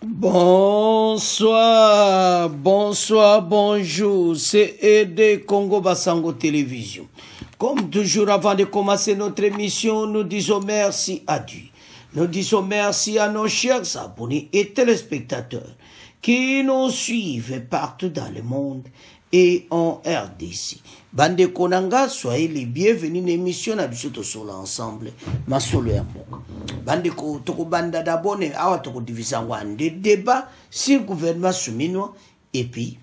Bonsoir, bonsoir, bonjour, c'est ED Congo Basango Télévision. Comme toujours, avant de commencer notre émission, nous disons merci à Dieu. Nous disons merci à nos chers abonnés et téléspectateurs qui nous suivent partout dans le monde et en RDC. Bande Konanga, soyez les bienvenus dans l'émission na biso sur l'ensemble. Masolo ya moko. Bande ko toko banda d'abonnés, awa toko division des débats sur le gouvernement souminois et puis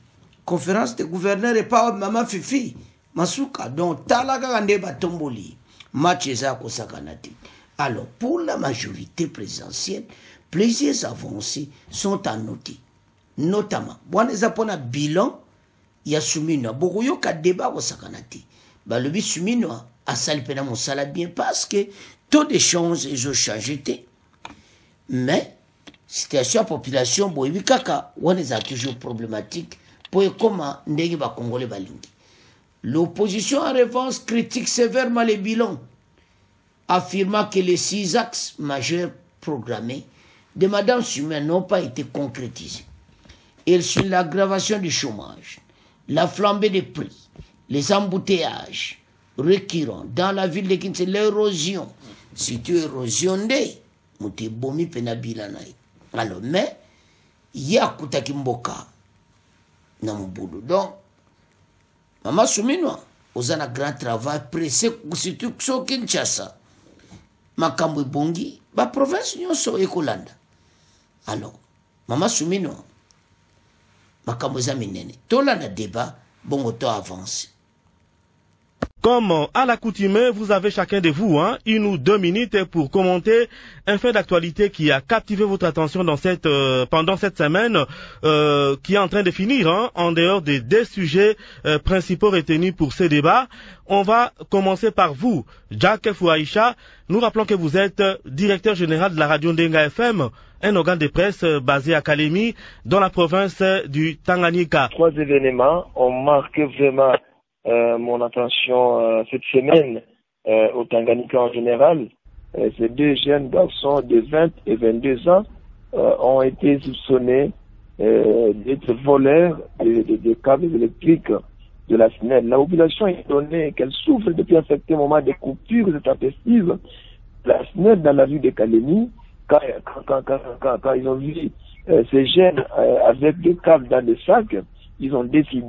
conférence de gouverneurs et pas Mama Fifi. Masuka donc talaga kande batomboli. Match eza ko sakanati. Alors pour la majorité présidentielle, plusieurs avancées sont annotées. Notamment, bon les apona bilan ya Souminois beaucoup yo ka débat ko sakanati ba le bi Souminois a salpena mon sala bien parce que tout des choses ils ont changé mais situation la population boyebi kaka on est toujours problématique pour comment ndenge ba congolais balingi. L'opposition en revanche critique sévèrement les bilans, affirmant que les 6 axes majeurs programmés de Mme Souminois n'ont pas été concrétisés. Ils sont l'aggravation du chômage, la flambée des prix, les embouteillages récurrents dans la ville de Kinshasa, l'érosion. Si tu érosion de, muté bomi penabila naï. Alors, mais, il y a Koutaki Mboka, dans mon boulot. Donc, Maman Souminois, aux un grand travail pressé, surtout sur Kinshasa. Makambo Bongi, ma province nyonso ekolanda. Alors, Maman Souminois, makambo za minene. Tolanda débat, bon auto avance. Comme à l'accoutumée, vous avez chacun de vous 1 ou 2 minutes pour commenter un fait d'actualité qui a captivé votre attention dans pendant cette semaine qui est en train de finir en dehors des 2 sujets principaux retenus pour ce débat. On va commencer par vous, Jack Fouaïcha. Nous rappelons que vous êtes directeur général de la radio Ndenga FM, un organe de presse basé à Kalemi, dans la province du Tanganyika. 3 événements ont marqué vraiment mon attention cette semaine au Tanganyika en général. Ces 2 jeunes garçons de 20 et 22 ans ont été soupçonnés d'être voleurs des câbles électriques de la SNEL. La population est donnée qu'elle souffre depuis un certain moment des coupures intempestives de la SNEL dans la rue de Kalemi. Quand ils ont vu ces jeunes avec des câbles dans des sacs, ils ont décidé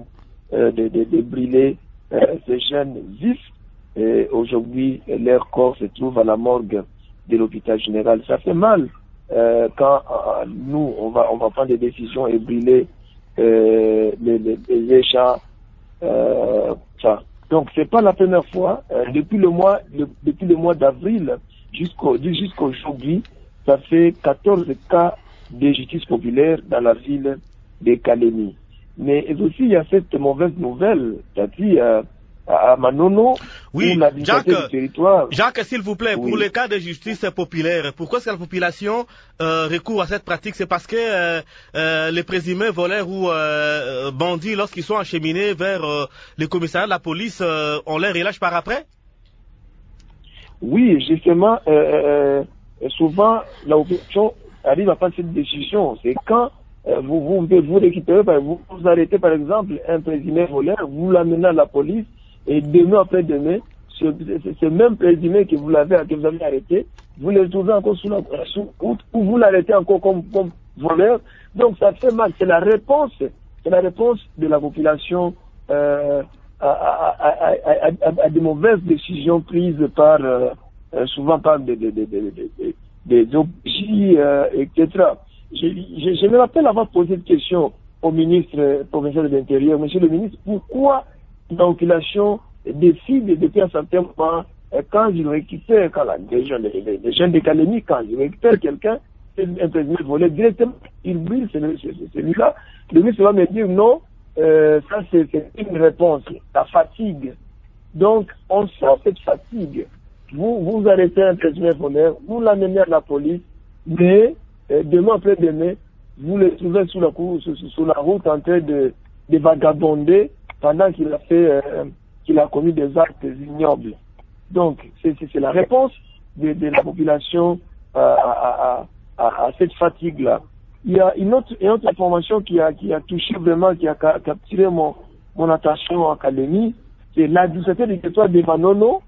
de brûler ces jeunes vifs. Et aujourd'hui, leur corps se trouve à la morgue de l'hôpital général. Ça fait mal quand nous, on va prendre des décisions et brûler les gens. Donc, c'est pas la première fois. Depuis le mois d'avril jusqu'aujourd'hui, ça fait 14 cas de justice populaire dans la ville de Kalemi. Mais aussi, il y a cette mauvaise nouvelle, c'est-à-dire à Manono, oui, où Jacques, du territoire. Jacques, s'il vous plaît, oui. Pour le cas de justice populaire, pourquoi est-ce que la population recourt à cette pratique? C'est parce que les présumés voleurs ou bandits, lorsqu'ils sont acheminés vers les commissariats de la police, on les relâche par après? Oui, justement, souvent, la population arrive à prendre cette décision. C'est quand vous récupérez, vous arrêtez par exemple un présumé voleur, vous l'amenez à la police, et demain après demain, ce même présumé que vous avez arrêté, vous le trouvez encore sous route, ou vous l'arrêtez encore comme voleur. Donc ça fait mal. C'est la réponse de la population à des mauvaises décisions prises souvent par des OPJ, etc. Je me rappelle avoir posé une question au ministre provincial de l'Intérieur. Monsieur le ministre, pourquoi la population décide depuis un certain moment, quand ils récupèrent, les jeunes de Kalemi, quand ils récupèrent quelqu'un, un présumé volé, directement, ils brûlent celui-là. Le ministre va me dire non, ça c'est une réponse, la fatigue. Donc, on sent cette fatigue. Vous arrêtez un présumé voleur, vous l'amenez à la police, mais demain après demain, vous le trouvez sous la route en train de vagabonder pendant qu'il a commis des actes ignobles. Donc, c'est la réponse de la population à cette fatigue-là. il y a une autre information qui a touché vraiment, qui a capturé mon attention en Calémie, c'est l'administrateur du territoire de Manono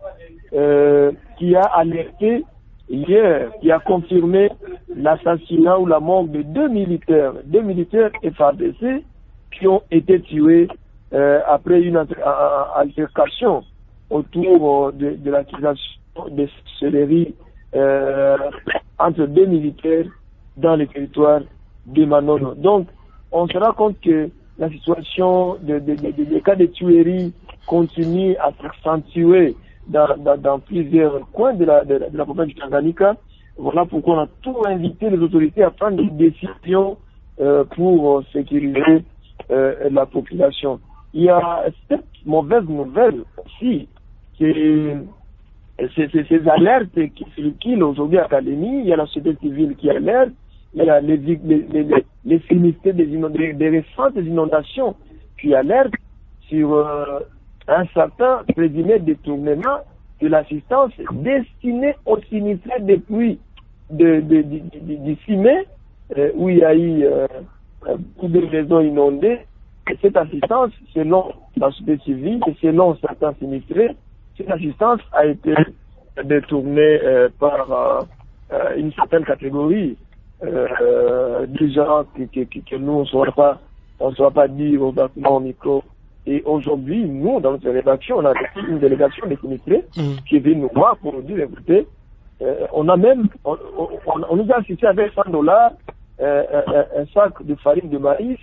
qui a alerté hier, qui a confirmé l'assassinat ou la mort de deux militaires FARDC qui ont été tués après une altercation autour de l'accusation de sorcellerie entre deux militaires dans le territoire de Manono. Donc, on se rend compte que la situation des cas de tuerie continue à s'accentuer dans plusieurs coins de la province du Tanganyika. Voilà pourquoi on a tout invité les autorités à prendre des décisions pour sécuriser la population. Il y a cette mauvaise nouvelle aussi, c'est ces alertes qui circulent aujourd'hui à Calémie. Il y a la société civile qui alerte, il y a les sinistrés des récentes inondations qui alertent sur un certain présumé détournement de l'assistance destinée aux sinistrés depuis du 6 mai, où il y a eu beaucoup de maisons inondées. Et cette assistance, selon la société civile et selon certains sinistrés, cette assistance a été détournée par une certaine catégorie de gens que nous on ne saura pas dire au micro. Et aujourd'hui, nous, dans notre rédaction, on a une délégation des sinistrés qui est venue nous voir pour nous dire, écoutez, on nous a assisté avec $100, un sac de farine de maïs.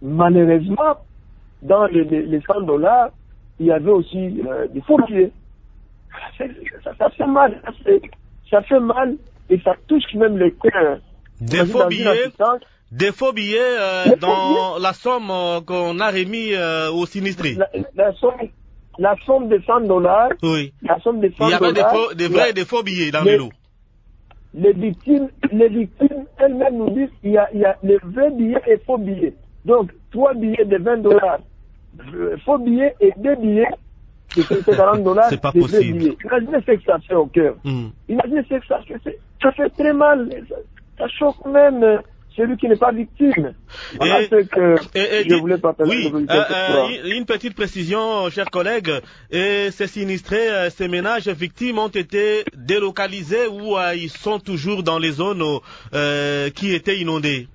Malheureusement, dans les $100, il y avait aussi des faux billets. Ça fait mal. Ça fait mal et ça touche même les cœurs. Des faux billets dans la somme qu'on a remis aux sinistrés. La somme de $100. Oui. La somme de $100. Il y avait des vrais et des faux billets dans le lot. Les victimes elles-mêmes nous disent qu'il y a les vrais billets et faux billets. Donc, 3 billets de $20, faux billets et 2 billets de $40. C'est pas possible. Billets. Imaginez ce que ça fait au cœur. Imaginez ce que ça fait. Ça fait très mal. Ça choque même celui qui n'est pas victime. Voilà ce que je voulais partager. Oui, une petite précision, chers collègues. Et ces sinistrés, ces ménages victimes ont été délocalisés ou ils sont toujours dans les zones qui étaient inondées?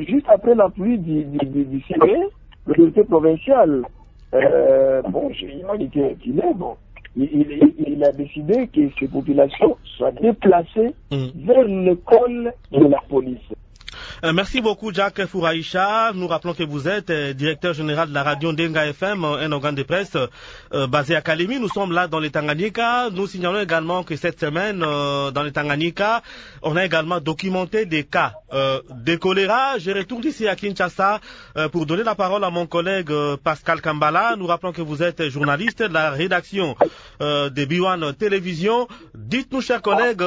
Juste après la pluie du 6 mai, l'autorité provinciale, il a décidé que ces populations soient déplacées vers l'école de la police. Merci beaucoup Jacques Fouraïcha. Nous rappelons que vous êtes directeur général de la radio Ndenga FM, un organe de presse basé à Calémie. Nous sommes là dans les Tanganyika. Nous signalons également que cette semaine, dans les Tanganyika, on a également documenté des cas de choléra. Je retourne ici à Kinshasa pour donner la parole à mon collègue Pascal Kambala. Nous rappelons que vous êtes journaliste de la rédaction de B1 Télévision. Dites-nous, chers collègues,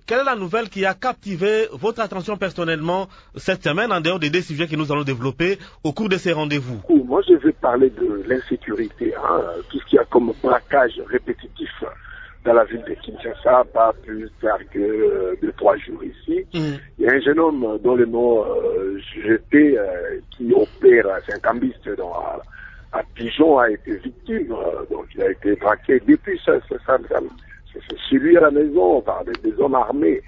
quelle est la nouvelle qui a captivé votre attention personnellement cette semaine, en dehors des deux sujets que nous allons développer au cours de ces rendez-vous? Moi, je vais parler de l'insécurité, tout ce qu'il y a comme braquage répétitif dans la ville de Kinshasa, pas plus tard que 2-3 jours ici. Il y a un jeune homme dont le nom jeté qui opère, c'est un cambiste à Pigeon, a été victime, donc il a été braqué depuis chez lui à la maison par des hommes armés.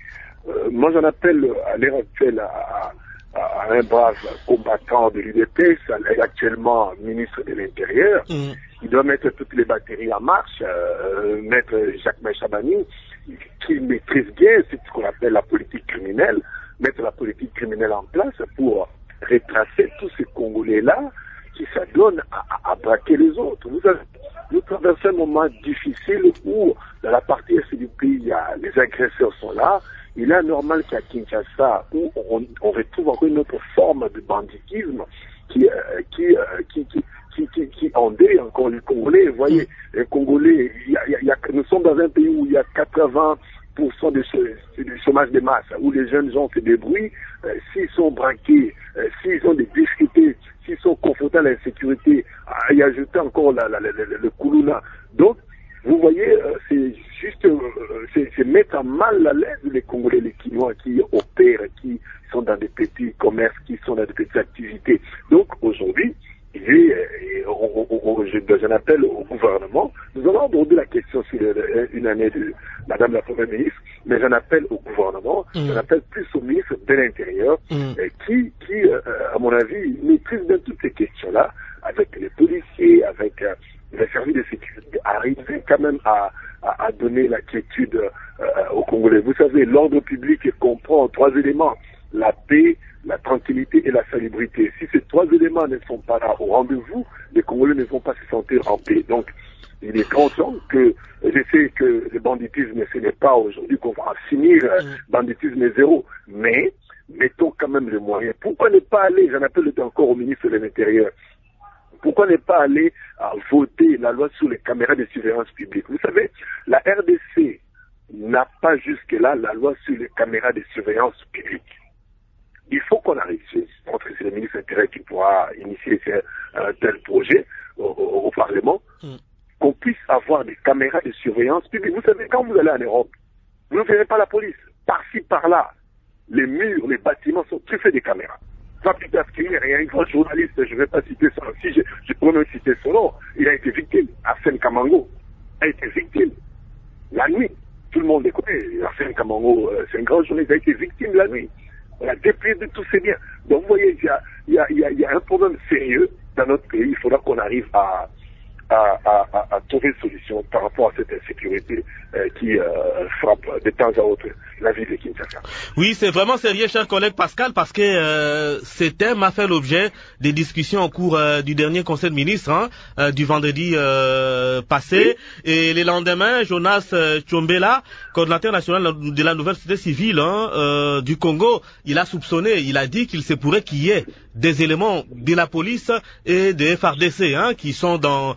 Moi, j'en appelle à l'heure actuelle à un brave combattant de l'UDPS, actuellement ministre de l'Intérieur. Il doit mettre toutes les batteries en marche, mettre Jacques Chabani, qui maîtrise bien ce qu'on appelle la politique criminelle, mettre la politique criminelle en place pour retracer tous ces Congolais-là qui s'adonnent à braquer les autres. Nous traversons un moment difficile où, dans la partie est du pays, les agresseurs sont là. Il est normal qu'à Kinshasa, où on retrouve encore une autre forme de banditisme qui endeuille encore les Congolais. Vous voyez, les Congolais, nous sommes dans un pays où il y a 80% du chômage de masse, où les jeunes gens se débrouillent. S'ils sont braqués, s'ils ont des difficultés, s'ils sont confrontés à l'insécurité, y ajouter encore le Koulouna. Donc, Vous voyez, c'est juste, c'est mettre à mal à l'aise les Congolais, les Quinois qui opèrent, qui sont dans des petits commerces, qui sont dans des petites activités. Donc aujourd'hui, j'en appelle au gouvernement. Nous allons aborder la question sur une année de Madame la Première ministre, mais j'en appelle au gouvernement, j'en appelle plus au ministre de l'Intérieur, qui, à mon avis, maîtrise bien toutes ces questions-là, avec les policiers, avec les services de sécurité, arriver quand même à donner la quiétude aux Congolais. Vous savez, l'ordre public comprend 3 éléments: la paix, la tranquillité et la salubrité. Si ces 3 éléments ne sont pas là au rendez-vous, les Congolais ne vont pas se sentir en paix. Donc, il est grand temps que, je sais que le banditisme, ce n'est pas aujourd'hui qu'on va finir banditisme zéro, mais mettons quand même les moyens. Pourquoi ne pas aller, j'en appelle encore au ministre de l'Intérieur, pourquoi ne pas aller voter la loi sur les caméras de surveillance publique? Vous savez, la RDC n'a pas jusque-là la loi sur les caméras de surveillance publique. Il faut qu'on arrive, je pense que c'est le ministre de l'Intérieur qui pourra initier un tel projet au Parlement, qu'on puisse avoir des caméras de surveillance publique. Vous savez, quand vous allez en Europe, vous ne verrez pas la police. Par-ci, par-là, les murs, les bâtiments sont truffés des caméras. Papita Skiller, il y a un grand journaliste, je ne vais pas citer son nom, si je pourrais même citer son nom, il a été victime. Arsène Kamango a été victime la nuit. Tout le monde le connaît. Arsène Kamango, c'est un grand journaliste, il a été victime la nuit. On a dépris de tous ces biens. Donc vous voyez, il y a un problème sérieux dans notre pays. Il faudra qu'on arrive à trouver une solution par rapport à cette insécurité qui frappe de temps à autre la ville de Kinshasa. Oui, c'est vraiment sérieux, cher collègue Pascal, parce que ce thème a fait l'objet des discussions au cours du dernier conseil de ministres du vendredi passé. Oui. Et le lendemain, Jonas Tchombela, coordinateur national de la nouvelle société civile du Congo, il a soupçonné, il a dit qu'il se pourrait qu'il y ait des éléments de la police et des FARDC qui sont dans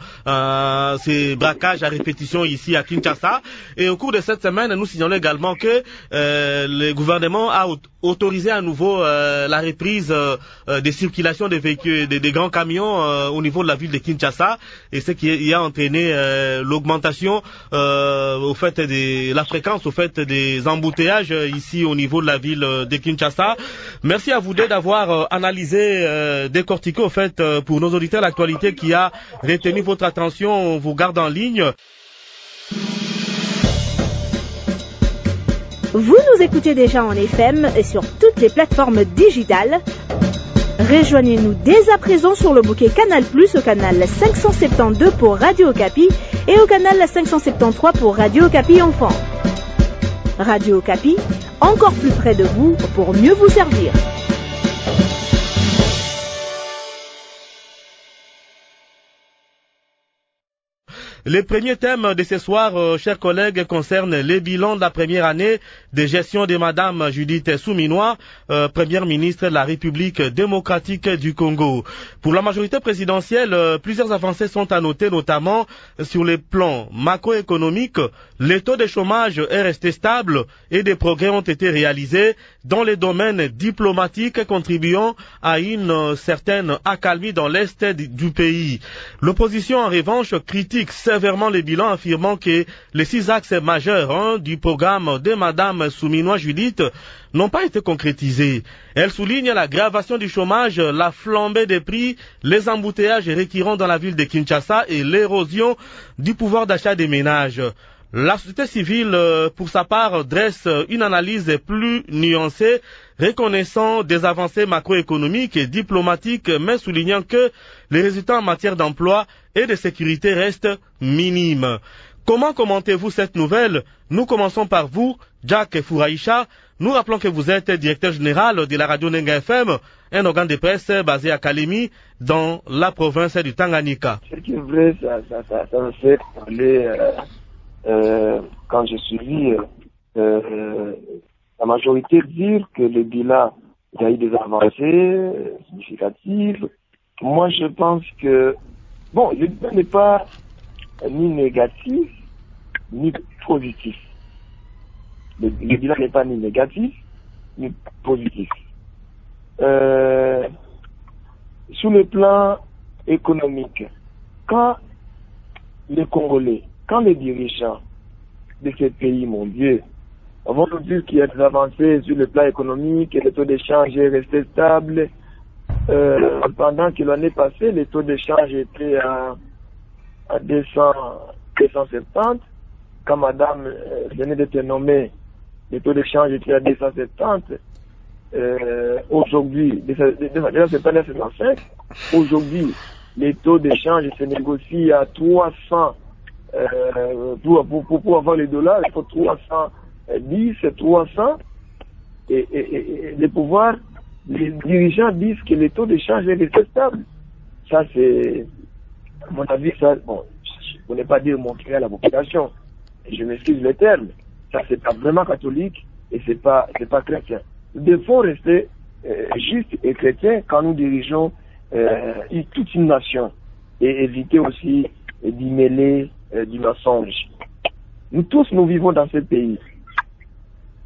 ces braquages à répétition ici à Kinshasa. Et au cours de cette semaine, nous signalons également que le gouvernement a autorisé à nouveau la reprise des circulations des véhicules, des grands camions au niveau de la ville de Kinshasa, et ce qui a entraîné l'augmentation au fait de la fréquence, au fait des embouteillages ici au niveau de la ville de Kinshasa. Merci à vous deux d'avoir analysé, décortiqué au fait pour nos auditeurs l'actualité qui a retenu votre attention. On vous garde en ligne. Vous nous écoutez déjà en FM et sur toutes les plateformes digitales. Rejoignez-nous dès à présent sur le bouquet Canal+, au canal 572 pour Radio Okapi et au canal 573 pour Radio Okapi Enfant. Radio Okapi, encore plus près de vous pour mieux vous servir. Le premier thème de ce soir, chers collègues, concerne les bilans de la première année de gestion de Madame Judith Suminwa, première ministre de la République démocratique du Congo. Pour la majorité présidentielle, plusieurs avancées sont à noter, notamment sur les plans macroéconomiques. Le taux de chômage est resté stable et des progrès ont été réalisés dans les domaines diplomatiques, contribuant à une certaine accalmie dans l'est du pays. L'opposition, en revanche, critique sévèrement les bilans, affirmant que les 6 axes majeurs du programme de Madame Suminwa Judith n'ont pas été concrétisés. Elle souligne l'aggravation du chômage, la flambée des prix, les embouteillages récurrents dans la ville de Kinshasa et l'érosion du pouvoir d'achat des ménages. La société civile, pour sa part, dresse une analyse plus nuancée, reconnaissant des avancées macroéconomiques et diplomatiques, mais soulignant que les résultats en matière d'emploi et de sécurité restent minimes. Comment commentez-vous cette nouvelle? Nous commençons par vous, Jack Fouraïcha. Nous rappelons que vous êtes directeur général de la radio Nenga FM, un organe de presse basé à Kalemi, dans la province du Tanganyika. Ce qui est vrai, ça me fait parler... quand j'ai suivi la majorité dire que le bilan, il y a eu des avancées significatives. Moi, je pense que, bon, le bilan n'est pas ni négatif, ni positif. Le bilan n'est pas ni négatif, ni positif. Sur le plan économique, quand les Congolais quand les dirigeants de ces pays, mon Dieu, vont nous dire qu'il y a des avancées sur le plan économique et le taux d'échange est resté stable, pendant que l'année passée, les taux d'échange étaient à 270. Quand madame venait d'être nommée, les taux d'échange étaient à 270. Aujourd'hui, 275. Aujourd'hui, les taux d'échange se négocient à 300. Pour avoir les dollars, il faut 310, 300. Et les pouvoirs, les dirigeants disent que les taux d'échange est stable. Ça, c'est, à mon avis, ça, bon, je ne connais pas dire montrer à la population. Je m'excuse le terme. Ça, c'est pas vraiment catholique et c'est pas chrétien. Nous devons rester justes et chrétiens quand nous dirigeons toute une nation et éviter aussi d'y mêler du mensonge. Nous tous, nous vivons dans ce pays.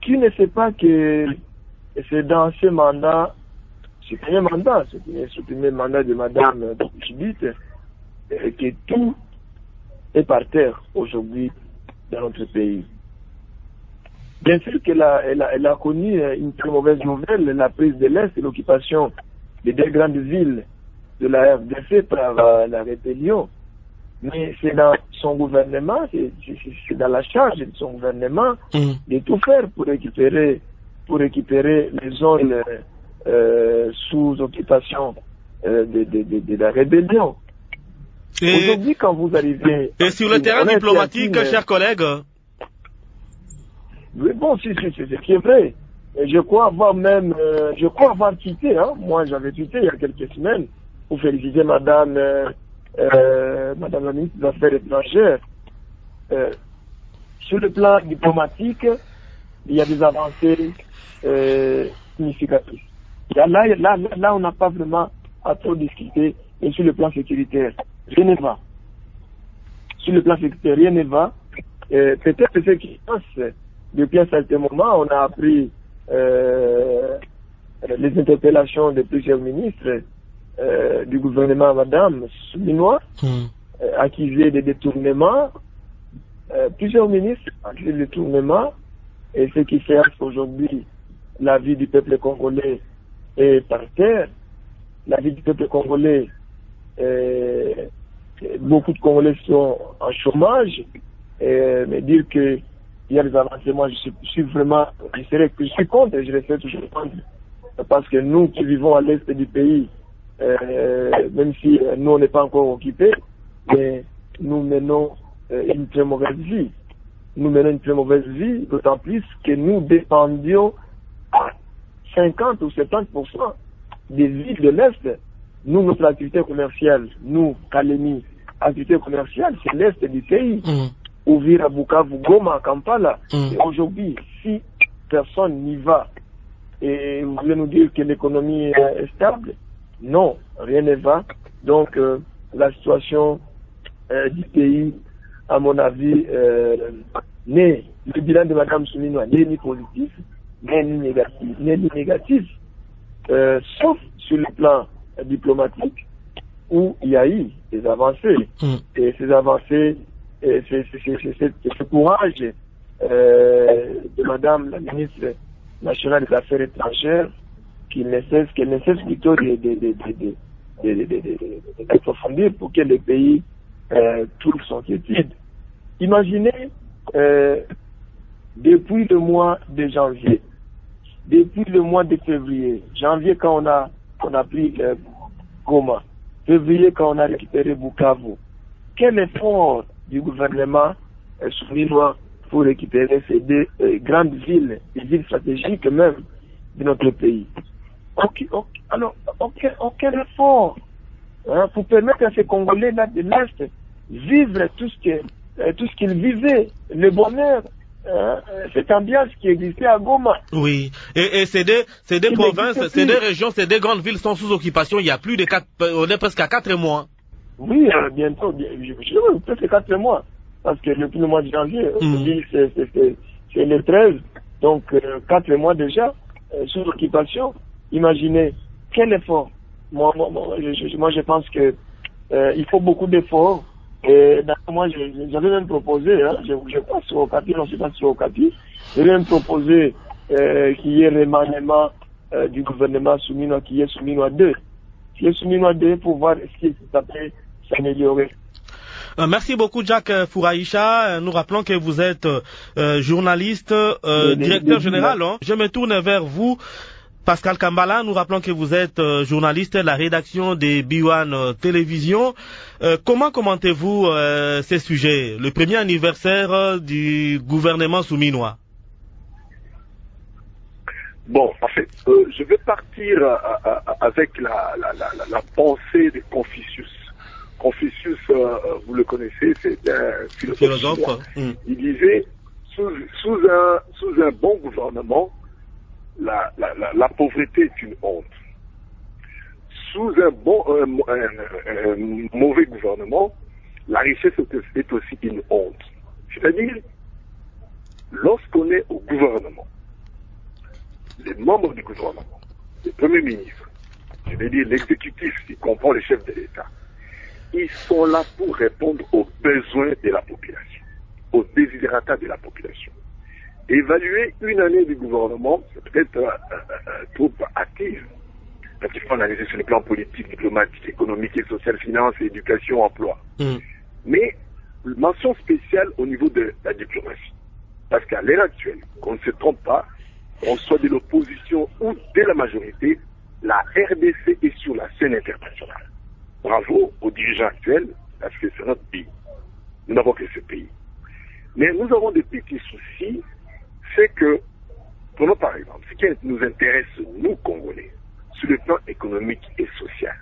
Qui ne sait pas que c'est dans ce mandat, ce premier mandat de Madame Judith, que tout est par terre aujourd'hui dans notre pays. Bien sûr qu'elle a connu une très mauvaise nouvelle, la prise de l'Est et l'occupation des deux grandes villes de la RDC par la rébellion. Mais c'est dans son gouvernement, c'est dans la charge de son gouvernement de tout faire pour récupérer les zones sous occupation de la rébellion. Aujourd'hui, quand vous arrivez... Et sur le terrain diplomatique, chers collègues... Oui, bon, c'est qui est vrai. Et je crois avoir tweeté, hein. Moi, j'avais tweeté il y a quelques semaines pour féliciter Madame la ministre des Affaires étrangères. Sur le plan diplomatique, il y a des avancées significatives. Là, on n'a pas vraiment à trop discuter. Et sur le plan sécuritaire, rien ne va. Sur le plan sécuritaire, rien ne va. Peut-être ce qui se passe depuis un certain moment, on a appris les interpellations de plusieurs ministres du gouvernement, Madame Souminois, accusés de détournement. Plusieurs ministres accusés de détournement. Et ce qui fait aujourd'hui la vie du peuple congolais est par terre. La vie du peuple congolais, beaucoup de Congolais sont en chômage. Mais dire que il y a des avancées, moi je suis vraiment, je suis contre et je reste toujours contre. Parce que nous qui vivons à l'est du pays, même si nous on n'est pas encore occupés, mais nous menons une très mauvaise vie. Nous menons une très mauvaise vie, d'autant plus que nous dépendions à 50 ou 70% des villes de l'Est. Nous, notre activité commerciale, nous, Kalemi, activité commerciale, c'est l'Est du pays. Ouvrir à Bukavu, Goma, Kampala. Et aujourd'hui, si personne n'y va, et vous voulez nous dire que l'économie est stable, non, rien ne va. Donc, la situation du pays, à mon avis, le bilan de Mme Souminois n'est ni positif, n'est ni négatif, sauf sur le plan diplomatique, où il y a eu des avancées. Et ces avancées, ce courage de Madame la ministre nationale des Affaires étrangères qui ne cesse plutôt d'approfondir pour que le pays trouve son quiétude. Imaginez depuis le mois de janvier, depuis le mois de février, janvier quand on a pris Goma, février quand on a récupéré Bukavu, quel effort du gouvernement souminois pour récupérer ces deux grandes villes, des villes stratégiques même de notre pays. Alors, aucun effort pour permettre à ces Congolais-là de l'Est vivre tout ce qu'ils vivaient, le bonheur, cette ambiance qui existait à Goma. Oui, et ces deux provinces, ces deux régions, ces deux grandes villes sont sous occupation il y a plus de on est presque à 4 mois. Oui, bientôt, presque 4 mois. Parce que depuis le mois de janvier, c'est le 13, donc 4 mois déjà, sous occupation. Imaginez, quel effort. Moi, je pense que il faut beaucoup d'efforts Et moi, j'avais même proposé, hein, je passe sur Okapi, non, je passe sur Okapi, j'avais même proposé qu'il y ait remaniement du gouvernement Souminois, qui est Souminois 2. Qui est Souminois 2 pour voir ce qui peut s'améliorer. Merci beaucoup, Jacques Fouraïcha. Nous rappelons que vous êtes journaliste, directeur général. Hein. Je me tourne vers vous, Pascal Kambala. Nous rappelons que vous êtes journaliste de la rédaction des Biwan Télévision. Comment commentez-vous ces sujets, le premier anniversaire du gouvernement souminois? Bon, en fait, je vais partir avec la pensée de Confucius. Confucius, vous le connaissez, c'est un philosophe. Il disait, sous un bon gouvernement, la pauvreté est une honte. Sous un mauvais gouvernement, la richesse est aussi une honte. C'est-à-dire, lorsqu'on est au gouvernement, les membres du gouvernement, les premiers ministres, je veux dire l'exécutif qui comprend les chefs de l'État, ils sont là pour répondre aux besoins de la population, aux desiderata de la population. Évaluer une année du gouvernement, c'est peut-être trop active. Parce qu'il faut analyser sur le plan politique, diplomatique, économique et social, finance, éducation, emploi. Mais, mention spéciale au niveau de la diplomatie. Parce qu'à l'heure actuelle, qu'on ne se trompe pas, qu'on soit de l'opposition ou de la majorité, la RDC est sur la scène internationale. Bravo aux dirigeants actuels, parce que c'est notre pays. Nous n'avons que ce pays. Mais nous avons des petits soucis, c'est que, prenons par exemple, ce qui nous intéresse, nous, Congolais, sur le plan économique et social.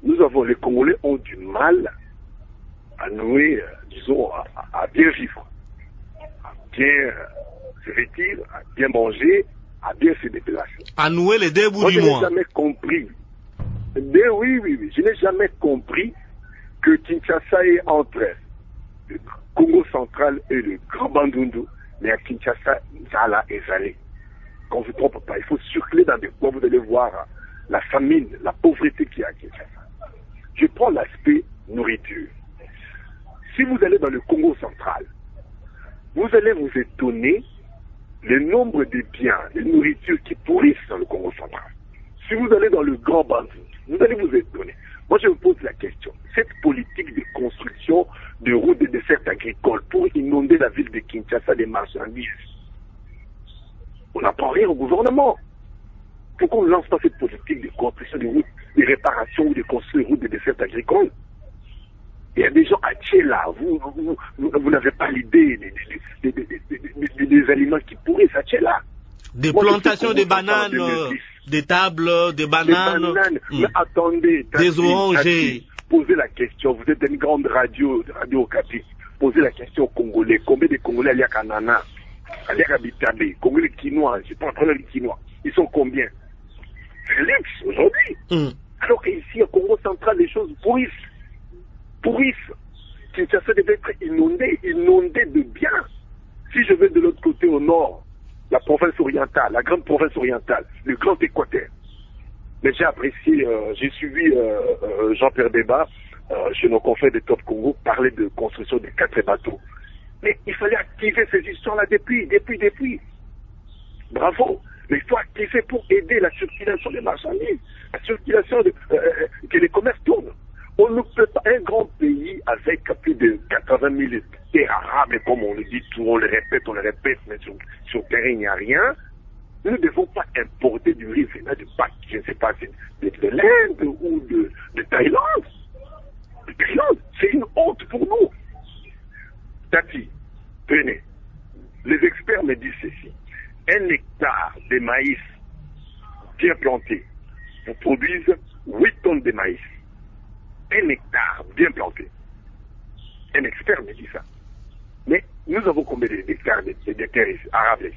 Les Congolais ont du mal à nouer, disons, à bien vivre, à bien se vêtir, à bien manger, à bien se déplacer. À nouer les deux bouts du mois. Je n'ai jamais compris. Oui. Je n'ai jamais compris que Kinshasa est entre le Congo central et le Grand Bandundu. Mais à Kinshasa, Nzala est Zalé. Quand vous ne trompez pas, il faut circuler dans des coins, vous allez voir la famine, la pauvreté qu'il y a à Kinshasa. Je prends l'aspect nourriture. Si vous allez dans le Congo central, vous allez vous étonner le nombre de biens, de nourriture qui pourrissent dans le Congo central. Si vous allez dans le Grand Bandundu, vous allez vous étonner. Moi, je me pose la question. Cette politique de construction de routes de dessertes agricoles pour inonder la ville de Kinshasa des marchandises, on n'apprend rien au gouvernement. Pourquoi on ne lance pas cette politique de construction de routes, de réparation ou de construire des routes de dessertes agricoles? Il y a des gens à Tchéla, vous n'avez pas l'idée des aliments qui pourrissent à Tchéla. Des plantations de bananes, des tables, des bananes, mais attendez, des orangers. Posez la question, vous êtes une grande radio Okapi, posez la question aux Congolais, combien de Congolais à Kanana, à Bitabe, Congolais quinois, je prends les quinois, ils sont combien? C'est luxe aujourd'hui. Alors qu'ici, au Congo central, les choses pourrissent. Kinshasa devait être inondé de biens. Si je vais de l'autre côté au nord, la province orientale, la grande province orientale, le grand Équateur. Mais j'ai apprécié, j'ai suivi Jean-Pierre Débat chez nos confrères de Top Congo parler de construction de 4 bateaux. Mais il fallait activer ces histoires-là depuis. Bravo. Mais il faut activer pour aider la circulation des marchandises, la circulation que les commerces tournent. On ne peut pas, un grand pays avec plus de 80 000 terres arabes, comme on le dit, on le répète, mais sur terrain il n'y a rien. Nous ne devons pas importer du riz venant de Pâques, je ne sais pas, de l'Inde ou de Thaïlande. C'est une honte pour nous. Tati, tenez, les experts me disent ceci. 1 hectare de maïs bien planté vous produise 8 tonnes de maïs. 1 hectare bien planté. Un expert me dit ça. Mais nous avons combien d'hectares de terres arabes ici?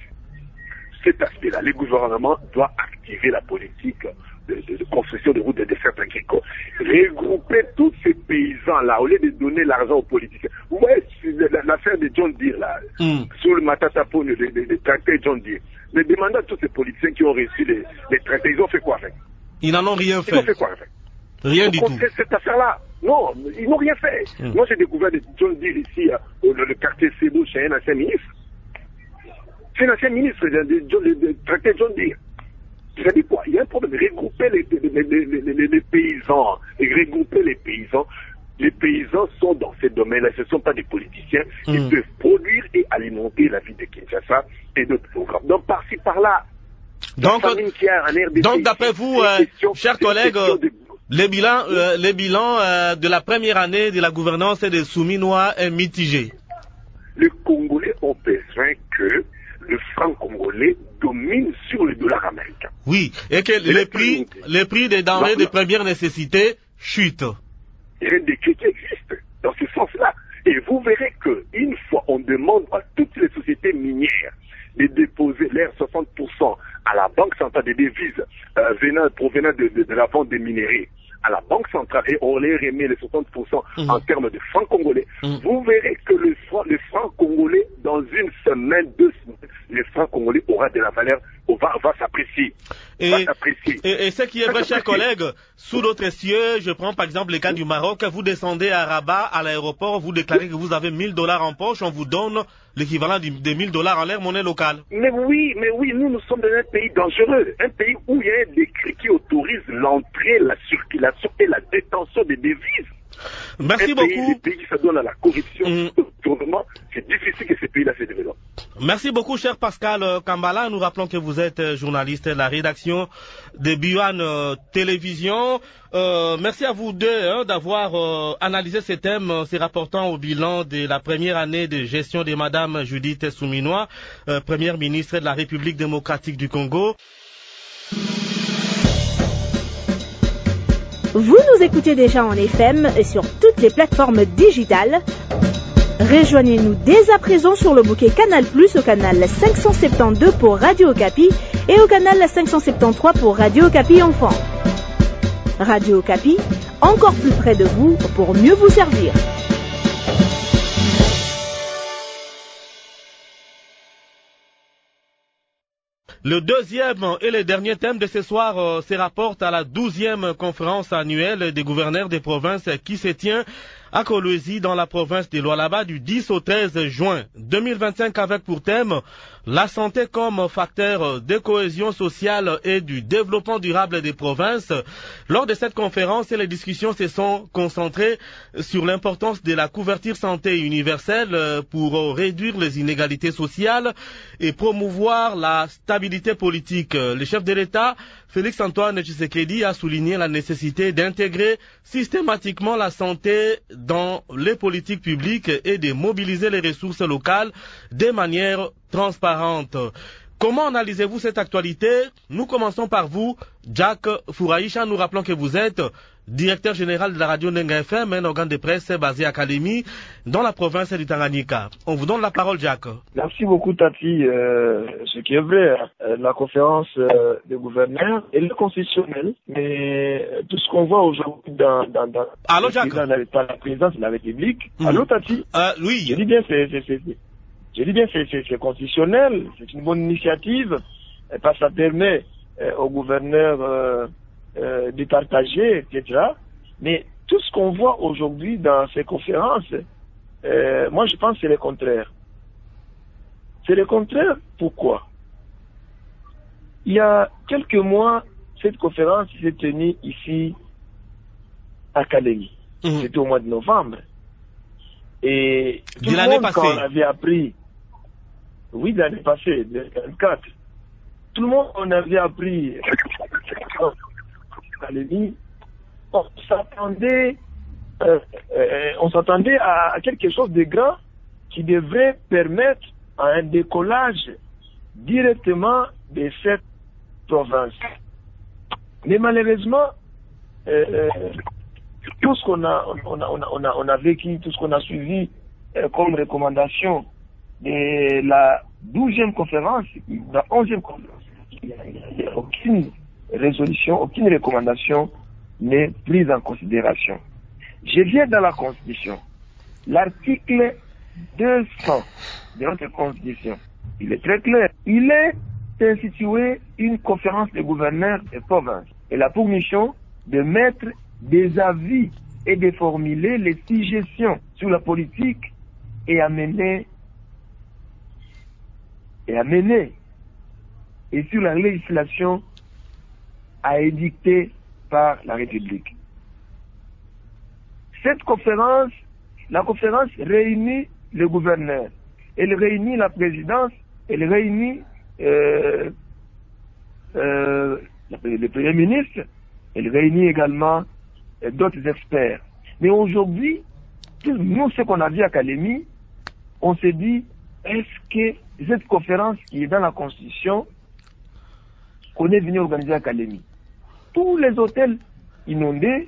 Cet aspect-là, le gouvernement doit activer la politique de construction de routes de dessertes agricoles. Regrouper tous ces paysans-là, au lieu de donner l'argent aux politiciens. Ouais, l'affaire de John Deere, là, sur le Matatapo, le tracteur John Deere. Mais demandez à tous ces politiciens qui ont reçu les tracteurs, ils ont fait quoi avec? Ils n'en ont rien fait. Ils ont fait quoi avec? Rien du tout. Cette affaire-là, Non, ils n'ont rien fait. Moi, j'ai découvert des John Deere ici, le quartier Sebo, chez un ancien ministre. C'est un ancien ministre de tracteur John Deere. Vous savez quoi? Il y a un problème. Regrouper les paysans. Regrouper les paysans. Les paysans sont dans ces domaines-là. Ce ne sont pas des politiciens. Ils peuvent produire et alimenter la vie de Kinshasa et d'autres programmes. Donc, par-ci, par-là. Donc d'après vous, chers collègues, les bilans de la première année de la gouvernance des Souminois est mitigé. Les Congolais ont besoin que le franc congolais domine sur le dollar américain. Oui, et que les prix des denrées de première nécessité chutent. Il y a des décrets qui existent dans ce sens-là. Et vous verrez qu'une fois on demande à toutes les sociétés minières de déposer leurs 60% à la Banque centrale des devises provenant de la vente des minerais, à la Banque centrale, et on les remet les 60% en termes de francs congolais, vous verrez que le franc congolais, dans une semaine, 2 semaines, le franc congolais aura de la valeur, va s'apprécier. Et ce qui est vrai, chers collègues, sous d'autres cieux, je prends par exemple le cas du Maroc, vous descendez à Rabat, à l'aéroport, vous déclarez que vous avez $1000 en poche, on vous donne l'équivalent de $1000 en l'air, monnaie locale. Mais oui, nous sommes dans un pays dangereux, un pays où il y a un décret qui autorise l'entrée, la circulation et la détention des devises. Merci beaucoup. Les pays qui se donnent à la corruption, au tournement, c'est difficile que ces pays-là se développent. Merci beaucoup, cher Pascal Kambala. Nous rappelons que vous êtes journaliste de la rédaction de Biwan Télévision. Merci à vous deux d'avoir analysé ces thèmes, se rapportant au bilan de la première année de gestion de Madame Judith Souminois, première ministre de la République démocratique du Congo. Vous nous écoutez déjà en FM et sur toutes les plateformes digitales. Rejoignez-nous dès à présent sur le bouquet Canal Plus au canal 572 pour Radio Okapi et au canal 573 pour Radio Okapi Enfant. Radio Okapi, encore plus près de vous pour mieux vous servir. Le deuxième et le dernier thème de ce soir se rapporte à la 12e conférence annuelle des gouverneurs des provinces qui se tient à Kolwezi dans la province de Lualaba du 10 au 13 juin 2025 avec pour thème la santé comme facteur de cohésion sociale et du développement durable des provinces. Lors de cette conférence, les discussions se sont concentrées sur l'importance de la couverture santé universelle pour réduire les inégalités sociales et promouvoir la stabilité politique. Le chef de l'État, Félix-Antoine Tshisekedi, a souligné la nécessité d'intégrer systématiquement la santé dans les politiques publiques et de mobiliser les ressources locales de manière transparente. Comment analysez-vous cette actualité? Nous commençons par vous, Jack Fouraïcha. Nous rappelons que vous êtes directeur général de la radio Nenga FM, un organe de presse basé à Kalemi, dans la province du Tanganyika. On vous donne la parole, Jack. Merci beaucoup, Tati. Ce qui est vrai, la conférence des gouverneurs est le constitutionnel, mais tout ce qu'on voit aujourd'hui dans Allô, Jack. Par la présidence de la République. Allô, Tati. Oui. Je dis bien, c'est constitutionnel, c'est une bonne initiative, parce que ça permet aux gouverneurs de partager, etc. Mais tout ce qu'on voit aujourd'hui dans ces conférences, moi je pense que c'est le contraire. C'est le contraire, pourquoi? Il y a quelques mois, cette conférence s'est tenue ici à Kalemi. C'était au mois de novembre. Et tout le monde, quand on avait appris, oui, l'année passée, 2024, tout le monde, on avait appris on s'attendait à quelque chose de grand qui devrait permettre à un décollage directement de cette province. Mais malheureusement, tout ce qu'on a vécu, tout ce qu'on a suivi comme recommandation de la 12e conférence, la 11e conférence, il n'y a aucune résolution, aucune recommandation n'est prise en considération. Je viens dans la Constitution. L'article 200 de notre Constitution, il est très clair. Il est institué une conférence des gouverneurs des provinces. Elle a pour mission de mettre des avis et de formuler les suggestions sur la politique et à mener et sur la législation à édicter par la République. Cette conférence, la conférence réunit le gouverneur, elle réunit la présidence, elle réunit le Premier ministre, elle réunit également d'autres experts. Mais aujourd'hui, nous, ce qu'on a vu à Kalemi, on s'est dit, est-ce que cette conférence qui est dans la Constitution, qu'on est venu organiser à Kalemi, tous les hôtels inondés,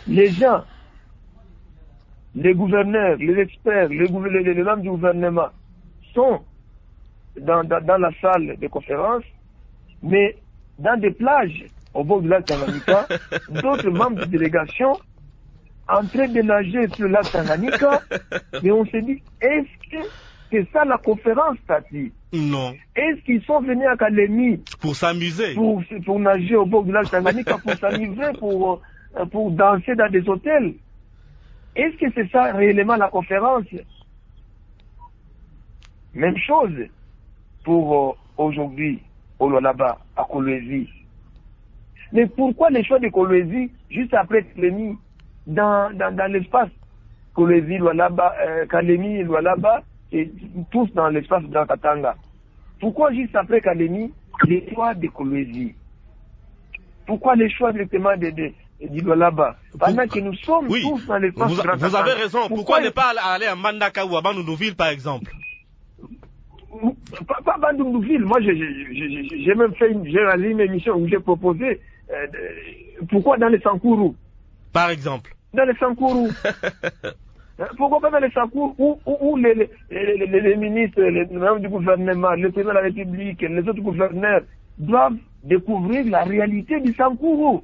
les gens, les gouverneurs, les experts, les membres du gouvernement sont dans la salle de conférence, mais dans des plages au bord du lac Tanganyika, d'autres membres de délégation en train de nager sur le lac Tanganyika, mais on s'est dit, est-ce que c'est ça la conférence, Tati? Non. Est-ce qu'ils sont venus à Kalemi pour s'amuser, pour nager au bord du lac Tanganyika, pour s'amuser, pour danser dans des hôtels? Est-ce que c'est ça réellement la conférence? Même chose pour aujourd'hui, au Lualaba, à Kolwezi. Mais pourquoi les choix de Kolwezi, juste après Kalemi, dans l'espace Kolwezi, Lualaba, Kalemi, Lualaba, et tous dans l'espace de Katanga? Pourquoi juste après Kalemi, les choix de Kolwezi? Pourquoi les choix directement du Lualaba? Pendant que nous sommes tous dans l'espace de Katanga. Vous avez raison. Pourquoi ne pas aller à Mbandaka ou à Bandundouville, par exemple? Pas Bandundouville. Moi, j'ai même fait une émission où j'ai proposé pourquoi dans les Sankourou? Par exemple. Dans les Sankourou. Pourquoi pas dans les Sankourou où les ministres, les membres du gouvernement, le président de la République, les autres gouverneurs doivent découvrir la réalité du Sankourou?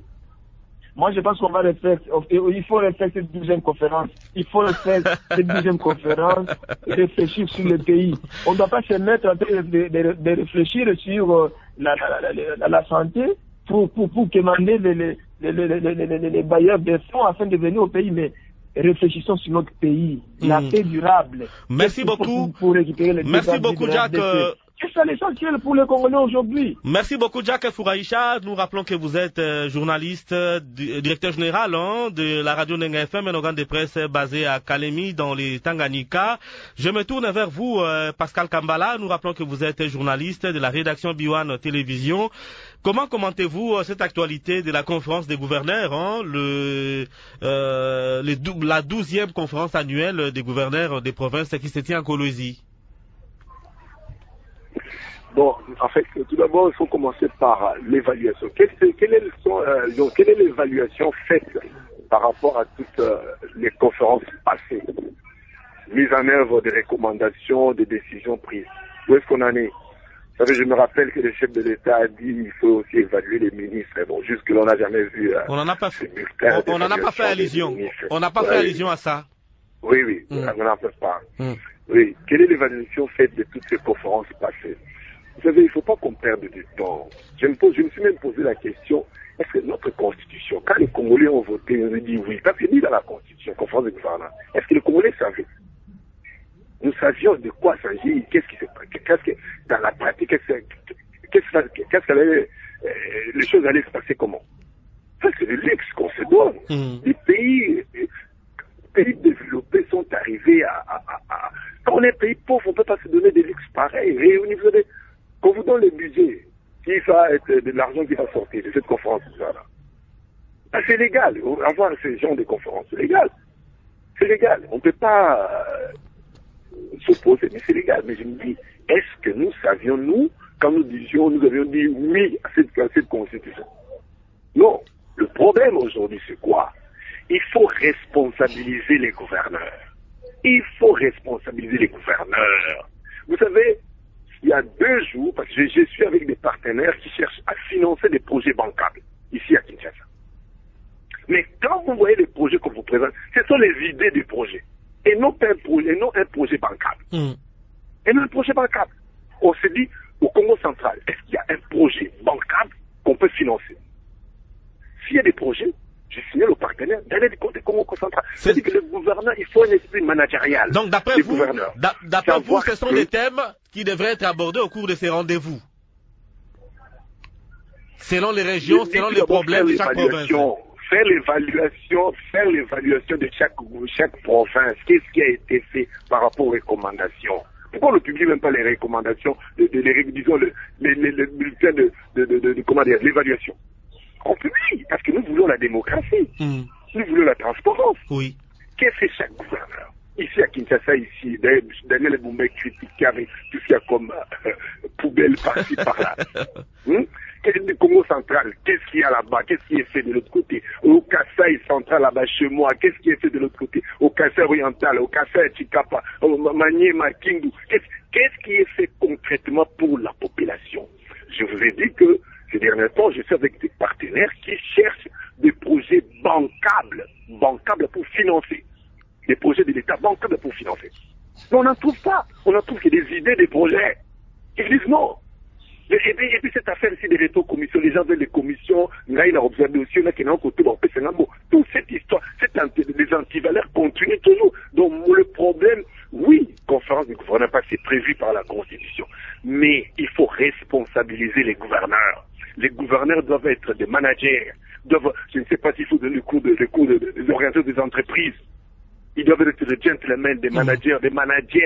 Moi, je pense qu'on va refaire, il faut refaire cette deuxième conférence. Il faut refaire cette deuxième conférence et réfléchir sur le pays. On ne doit pas se mettre en train de réfléchir sur la santé pour commander les bailleurs de fonds afin de venir au pays, mais réfléchissons sur notre pays, la paix durable. Merci beaucoup. Pour récupérer les Merci beaucoup, Jacques. C'est ça l'essentiel pour les Congolais aujourd'hui. Merci beaucoup, Jacques Fouraïcha. Nous rappelons que vous êtes journaliste, directeur général de la radio Nenga FM, un organe de presse basé à Kalemi, dans les Tanganyika. Je me tourne vers vous, Pascal Kambala. Nous rappelons que vous êtes journaliste de la rédaction Biwan Télévision. Comment commentez-vous cette actualité de la conférence des gouverneurs, la 12e conférence annuelle des gouverneurs des provinces qui se tient à Kolwezi? Bon, en fait, tout d'abord, il faut commencer par l'évaluation. Quelle est l'évaluation faite par rapport à toutes les conférences passées? Mise en œuvre des recommandations, des décisions prises. Où est-ce qu'on en est? Vous savez, je me rappelle que le chef de l'État a dit qu'il faut aussi évaluer les ministres. Bon, jusque-là, on n'a jamais vu... on n'en a pas fait. On n'en a pas fait allusion. On n'a pas fait allusion à ça. Oui, on n'en fait pas. Oui, quelle est l'évaluation faite de toutes ces conférences passées? Vous savez, il ne faut pas qu'on perde du temps. Je me suis même posé la question, est-ce que notre constitution, quand les Congolais ont voté, on a dit oui, parce que dit dans la constitution, conférence de gouvernement, est-ce que les Congolais savaient? Nous savions de quoi s'agit, dans la pratique, les choses allaient se passer comment? Ça, c'est le luxe qu'on se donne. Les pays développés sont arrivés quand on est un pays pauvre, on ne peut pas se donner des luxes pareils. Quand vous donne le budget, qui va être de l'argent qui va sortir de cette conférence, c'est légal. Avoir ce genre de conférence, c'est légal. C'est légal. On ne peut pas s'opposer, mais c'est légal. Mais je me dis, est-ce que nous savions, quand nous avions dit oui à cette constitution? Non. Le problème aujourd'hui, c'est quoi? Il faut responsabiliser les gouverneurs. Vous savez, il y a 2 jours, parce que je suis avec des partenaires qui cherchent à financer des projets bancables, ici à Kinshasa. Mais quand vous voyez les projets qu'on vous présente, ce sont les idées du projet, et non un projet bancable. On se dit, au Congo central, est-ce qu'il y a un projet bancable qu'on peut financer? S'il y a des projets, je signale aux partenaires d'aller du côté Congo central. C'est-à-dire que le gouverneur, il faut un esprit managérial. Donc d'après vous, ce sont des thèmes qui devraient être abordés au cours de ces rendez-vous. Selon les régions, selon les problèmes de chaque province. Faire l'évaluation de chaque province. Qu'est-ce qui a été fait par rapport aux recommandations? Pourquoi on ne publie même pas les recommandations, disons le bulletin de comment dire, l'évaluation? On publie, parce que nous voulons la démocratie. Nous voulons la transparence. Oui. Qu'est-ce que chaque gouverneur? Ici à Kinshasa, ici, Daniel Boumbé critiqué avec tout ce qu'il y a comme poubelle par-ci, par-là. Du Congo central, qu'est-ce qu'il y a là-bas? Qu'est-ce qui est fait de l'autre côté? Au Kasaï central là-bas chez moi, qu'est-ce qui est fait de l'autre côté? Au Kasaï oriental, au Kasaï Chikapa, au Maniema, Kindu, qu'est-ce qui est fait concrètement pour la population? Je vous ai dit que ces derniers temps, je suis avec des partenaires qui cherchent des projets bancables pour financer. Des projets de l'État bancables pour financer. Mais on n'en trouve pas. On n'en trouve que des idées, des projets. Ils disent non. Et puis cette affaire-ci des rétro-commissions, les gens veulent des commissions, il a observé aussi, il y a qui n'ont côté, toute cette histoire, les antivaleurs continuent toujours. Donc le problème, oui, conférence du gouvernement, c'est prévu par la Constitution, mais il faut responsabiliser les gouverneurs. Les gouverneurs doivent être des managers, je ne sais pas s'il faut donner le cours des organisateurs des entreprises. Ils doivent être des gentlemen, des managers, des managers.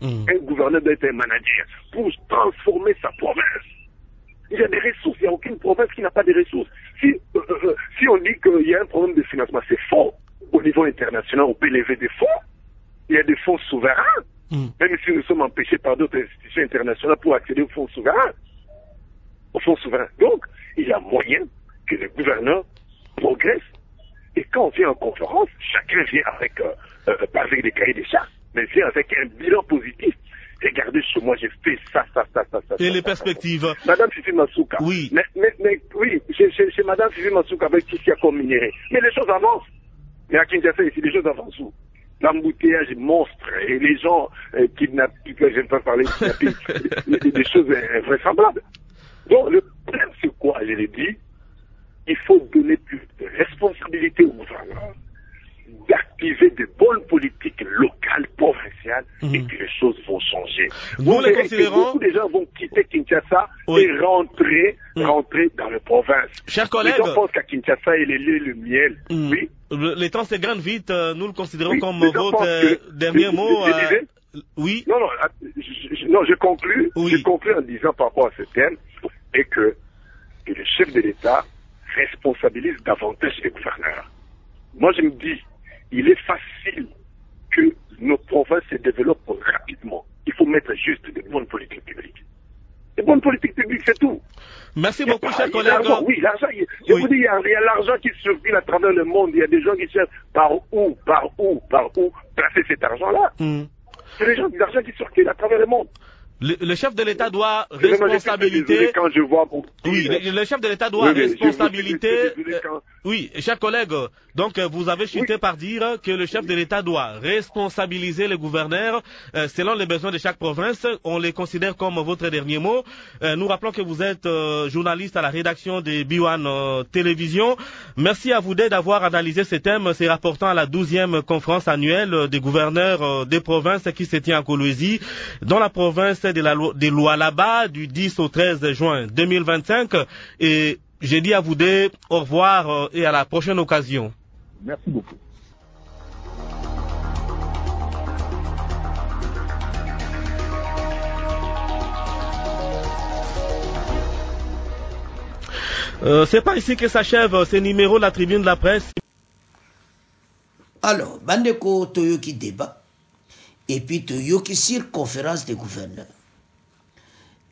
Un gouverneur doit être un manager pour transformer sa province. Il y a des ressources, il n'y a aucune province qui n'a pas de ressources. Si on dit qu'il y a un problème de financement, c'est faux. Au niveau international, on peut lever des fonds. Il y a des fonds souverains, même si nous sommes empêchés par d'autres institutions internationales pour accéder aux fonds souverains. Donc, il y a moyen que le gouverneur progresse. Et quand on vient en conférence, chacun vient avec des cahiers des charges, mais vient avec un bilan positif. Regardez chez moi, j'ai fait ça. Et les perspectives? Madame Fifi Masuka. Oui. Mais oui, chez Madame Fifi Masuka, avec tout ce qu'il y a comme minéré. Mais les choses avancent. Mais à Kinshasa, ici, les choses avancent où? L'embouteillage monstre et les gens kidnappent, j'aime pas parler de des choses invraisemblables. Donc, le problème, c'est quoi? Je l'ai dit. Il faut donner plus de responsabilité au gouvernement, d'activer de bonnes politiques locales, provinciales, et que les choses vont changer. Nous les considérons... Beaucoup de gens vont quitter Kinshasa et rentrer dans les provinces. Chers collègues... Les gens pensent qu'à Kinshasa, il est le miel. Oui. Les temps se grandent vite, nous le considérons comme votre dernier mot. Oui. Non, je conclus. Oui. Je conclus en disant par rapport à ce thème, et que le chef de l'État responsabilise davantage les gouverneurs. Moi, je me dis, il est facile que nos provinces se développent rapidement. Il faut mettre juste de bonnes politiques publiques. Des bonnes politiques publiques, c'est tout. Merci beaucoup, chers collègues. Oui, l'argent, je vous dis, il y a l'argent qui circule à travers le monde. Il y a des gens qui cherchent par où placer cet argent-là. C'est l'argent qui circule à travers le monde. Le chef de l'État doit responsabilité. Quand je vois le chef de l'État doit responsabilité. Oui, chers collègues, donc vous avez chuté par dire que le chef de l'État doit responsabiliser les gouverneurs selon les besoins de chaque province. On les considère comme votre dernier mot. Nous rappelons que vous êtes journaliste à la rédaction de B1 Télévision. Merci à vous d'avoir analysé ce thème, c'est rapportant à la 12e conférence annuelle des gouverneurs des provinces qui se tient à Kolwezi, dans la province de Lualaba du 10 au 13 juin 2025. Et j'ai dit à vous deux au revoir et à la prochaine occasion. Merci beaucoup. C'est pas ici que s'achève ce numéro de la Tribune de la Presse. Alors, Bandeko Toyoki débat et puis Toyoki sur conférence des gouverneurs.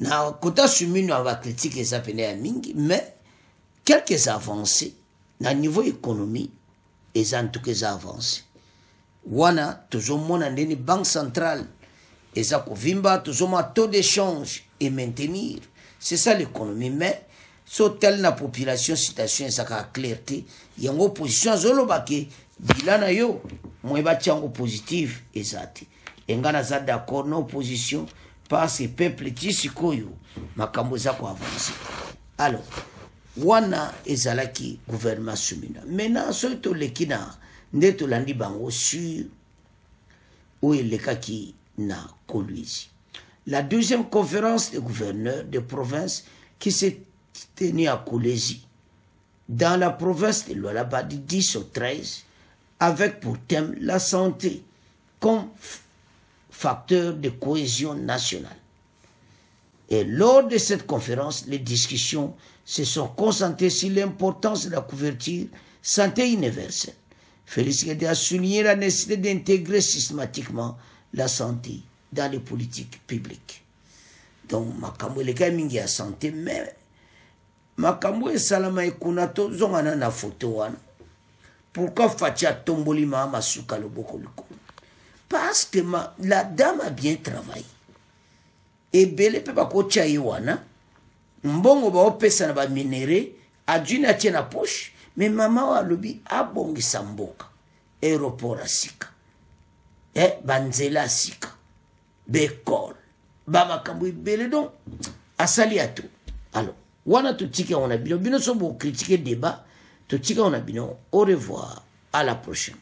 Na kota sumi no va critiquer ça peine à mingi, mais quelques avancées na niveau économie et en tout cas avancées. Wana toujours mon andeni banque centrale et ça kovimba toujours ma taux d'échange et maintenir. C'est ça l'économie, mais so telle la population situation ça ka clarté, yango position zolobake bilana yo moi ba tiango positif ezati. Engana za d'accord na opposition parce que peuple tisi koyo makambo za ko avancer. Alors wana ezalaki gouvernement sumina. Maintenant soki toleki na nde tolandi bango sur oyo elekaki na Kolwezi. La deuxième conférence des gouverneurs de province qui s'est tenue à Kolwezi dans la province de Lualaba du 10 au 13 avec pour thème la santé comme facteur de cohésion nationale. Et lors de cette conférence, les discussions se sont concentrées sur l'importance de la couverture santé universelle. Félix Gede a souligné la nécessité d'intégrer systématiquement la santé dans les politiques publiques. Donc, makambo eleka mingi ya santé, mais makambo esalama ekuna tozongana na photo wana. Pourquoi Fatia tomboli mama suka loboko likolo? Parce que la dame a bien travaillé. Et belle pe bakocha yiwana, mbongo ba opesa na ba minéré, adjuna tie na poche, mais maman wa lobi abongisa mboka. Aéroport asika. Banzela asika. Bekol. Ba makambo belle donc asali ato. Alors, wana to tika on a bino so bo critiquer débat, to tika on a bino. Au revoir, à la prochaine.